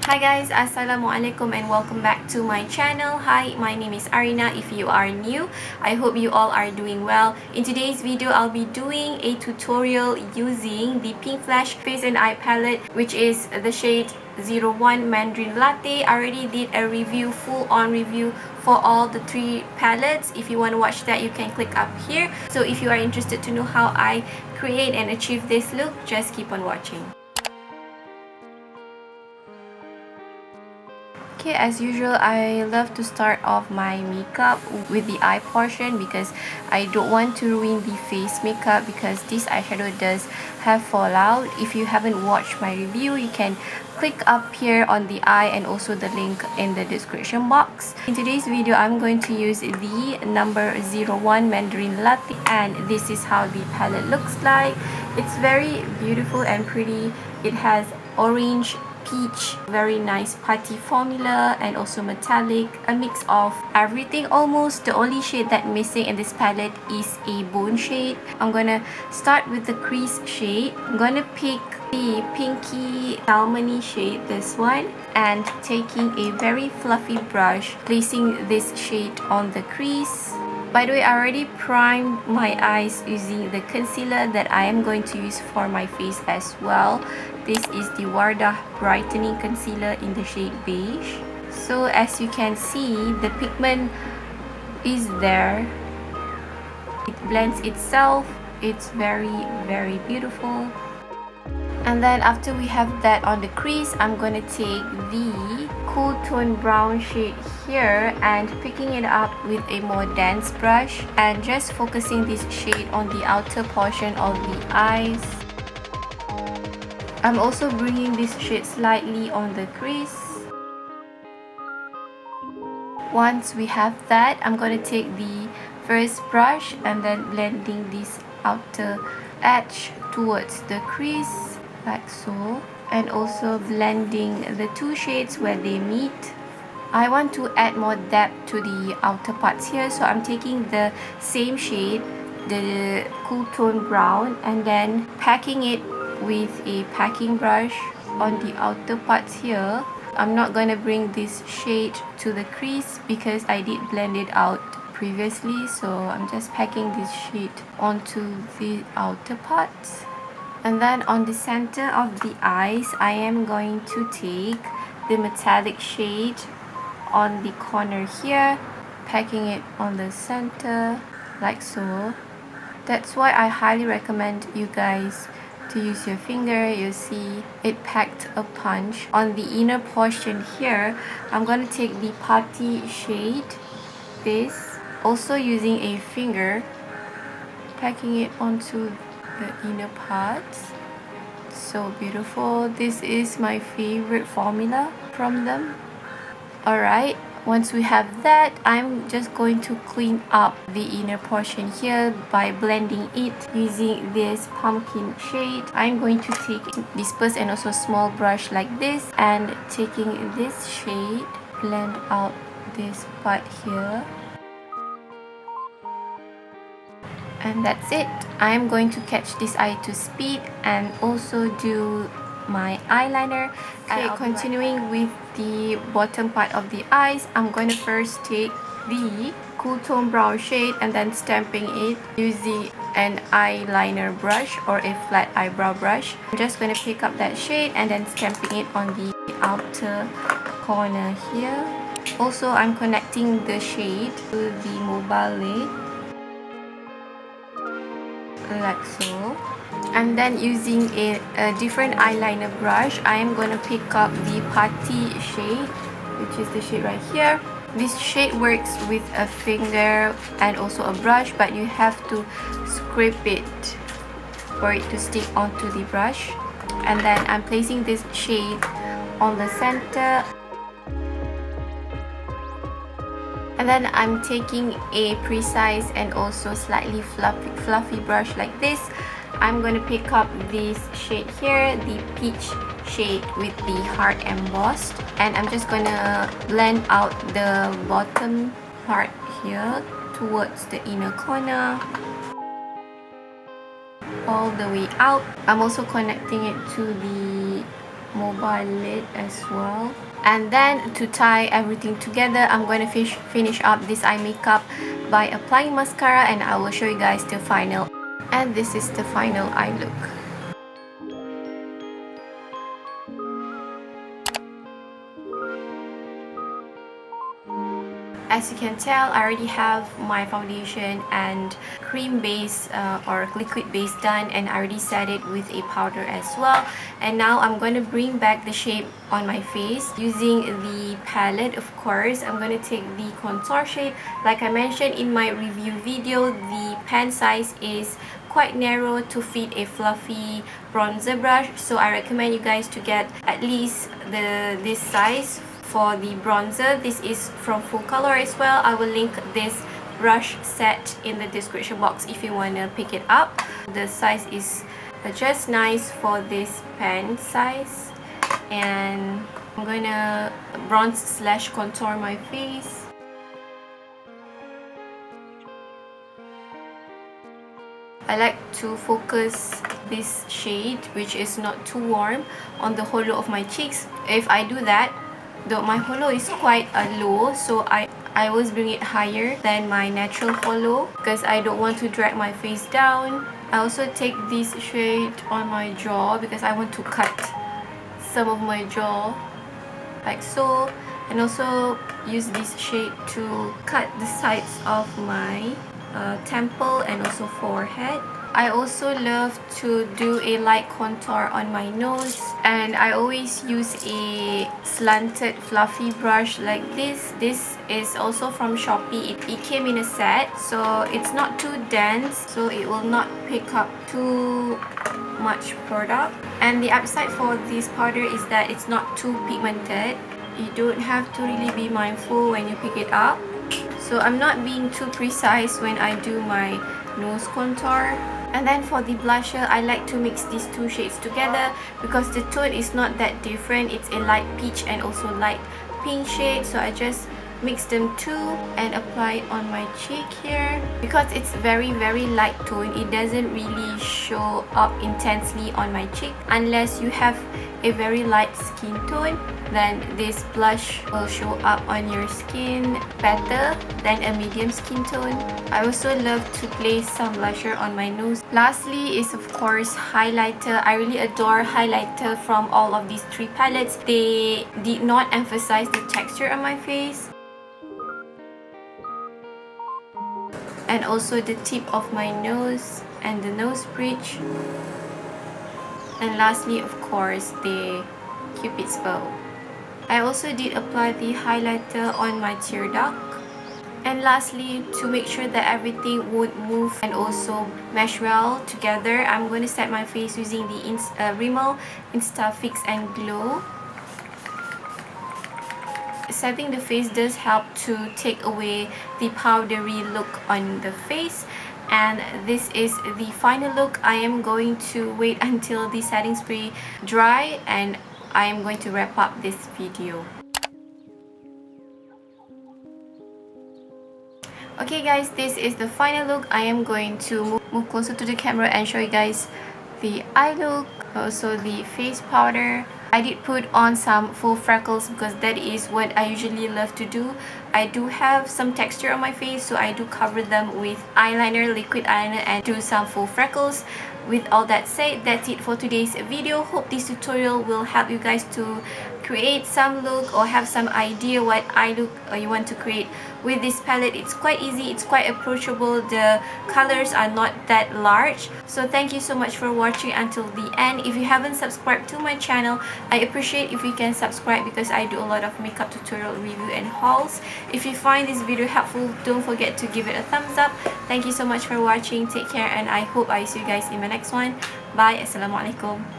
Hi guys, Assalamualaikum and welcome back to my channel. Hi, my name is Arina. If you are new, I hope you all are doing well. In today's video, I'll be doing a tutorial using the Pinkflash Face and Eye Palette, which is the shade 01 Mandarine Latte. I already did a review, full-on review for all the three palettes. If you want to watch that, you can click up here. So if you are interested to know how I create and achieve this look, just keep on watching. Okay, as usual, I love to start off my makeup with the eye portion because I don't want to ruin the face makeup because this eyeshadow does have fallout. If you haven't watched my review, you can click up here on the eye and also the link in the description box. In today's video, I'm going to use the number 01 Mandarine Latte, and this is how the palette looks like. It's very beautiful and pretty. It has orange, peach, very nice putty formula, and also metallic, a mix of everything almost. The only shade that missing in this palette is a bone shade. I'm gonna start with the crease shade. I'm gonna pick the pinky salmony shade, this one, and taking a very fluffy brush, placing this shade on the crease. By the way, I already primed my eyes using the concealer that I am going to use for my face as well. This is the Wardah brightening concealer in the shade beige. So as you can see, the pigment is there. It blends itself. It's very beautiful. And then after we have that on the crease, I'm going to take the cool tone brown shade here and picking it up with a more dense brush and just focusing this shade on the outer portion of the eyes. I'm also bringing this shade slightly on the crease. Once we have that, I'm going to take the first brush and then blending this outer edge towards the crease, like so, and also blending the two shades where they meet. I want to add more depth to the outer parts here, so I'm taking the same shade, the cool tone brown, and then packing it with a packing brush on the outer parts here. I'm not going to bring this shade to the crease because I did blend it out previously, so I'm just packing this shade onto the outer parts. And then on the center of the eyes, I am going to take the metallic shade on the corner here, packing it on the center like so. That's why I highly recommend you guys to use your finger. You see it packed a punch. On the inner portion here, I'm going to take the putty shade, this, also using a finger, packing it onto the inner parts. So beautiful. This is my favorite formula from them. Alright, once we have that, I'm just going to clean up the inner portion here by blending it using this pumpkin shade. I'm going to take disperse and also small brush like this and taking this shade, blend out this part here. And that's it. I'm going to catch this eye to speed and also do my eyeliner. Okay, continuing with the bottom part of the eyes, I'm going to first take the cool tone brown shade and then stamping it using an eyeliner brush or a flat eyebrow brush. I'm just going to pick up that shade and then stamping it on the outer corner here. Also, I'm connecting the shade to the movavi like so, and then using a different eyeliner brush, I am going to pick up the putty shade, which is the shade right here. This shade works with a finger and also a brush, but you have to scrape it for it to stick onto the brush. And then I'm placing this shade on the center. And then I'm taking a precise and also slightly fluffy brush like this. I'm going to pick up this shade here, the peach shade with the heart embossed. And I'm just going to blend out the bottom part here towards the inner corner, all the way out. I'm also connecting it to the mobile lid as well. And then to tie everything together, I'm going to finish up this eye makeup by applying mascara, and I will show you guys the final. And this is the final eye look. As you can tell, I already have my foundation and cream base or liquid base done, and I already set it with a powder as well. And now I'm going to bring back the shape on my face using the palette. Of course, I'm going to take the contour shade. Like I mentioned in my review video, the pen size is quite narrow to fit a fluffy bronzer brush, so I recommend you guys to get at least this size for the bronzer. This is from Focallure as well. I will link this brush set in the description box if you want to pick it up. The size is just nice for this pen size, and I'm gonna bronze slash contour my face. I like to focus this shade, which is not too warm, on the hollow of my cheeks. If I do that, though my hollow is quite low, so I always bring it higher than my natural hollow because I don't want to drag my face down. I also take this shade on my jaw because I want to cut some of my jaw like so, and also use this shade to cut the sides of my temple and also forehead. I also love to do a light contour on my nose, and I always use a slanted fluffy brush like this. This is also from Shopee. It came in a set, so it's not too dense, so it will not pick up too much product. And the upside for this powder is that it's not too pigmented. You don't have to really be mindful when you pick it up. So I'm not being too precise when I do my nose contour. And then for the blusher, I like to mix these two shades together because the tone is not that different. It's a light peach and also light pink shade, so I just mix them too and apply it on my cheek here. Because it's very light tone, it doesn't really show up intensely on my cheek. Unless you have a very light skin tone, then this blush will show up on your skin better than a medium skin tone. I also love to place some blusher on my nose. Lastly is of course highlighter. I really adore highlighter from all of these three palettes. They did not emphasize the texture on my face, and also the tip of my nose and the nose bridge. And lastly, of course, the Cupid's bow. I also did apply the highlighter on my tear duct. And lastly, to make sure that everything would move and also mesh well together, I'm going to set my face using the Rimmel Insta Fix and Glow. Setting the face does help to take away the powdery look on the face. And this is the final look. I am going to wait until the setting spray dry, and I am going to wrap up this video. Okay guys, this is the final look. I am going to move closer to the camera and show you guys the eye look, also the face powder. I did put on some full freckles because that is what I usually love to do. I do have some texture on my face, so I do cover them with eyeliner, liquid eyeliner, and do some full freckles. With all that said, that's it for today's video. Hope this tutorial will help you guys to create some look or have some idea what eye look you want to create with this palette. It's quite easy, it's quite approachable, the colors are not that large. So thank you so much for watching until the end. If you haven't subscribed to my channel, I appreciate if you can subscribe because I do a lot of makeup tutorial review and hauls. If you find this video helpful, don't forget to give it a thumbs up. Thank you so much for watching. Take care, and I hope I see you guys in my next one. Bye. Assalamualaikum.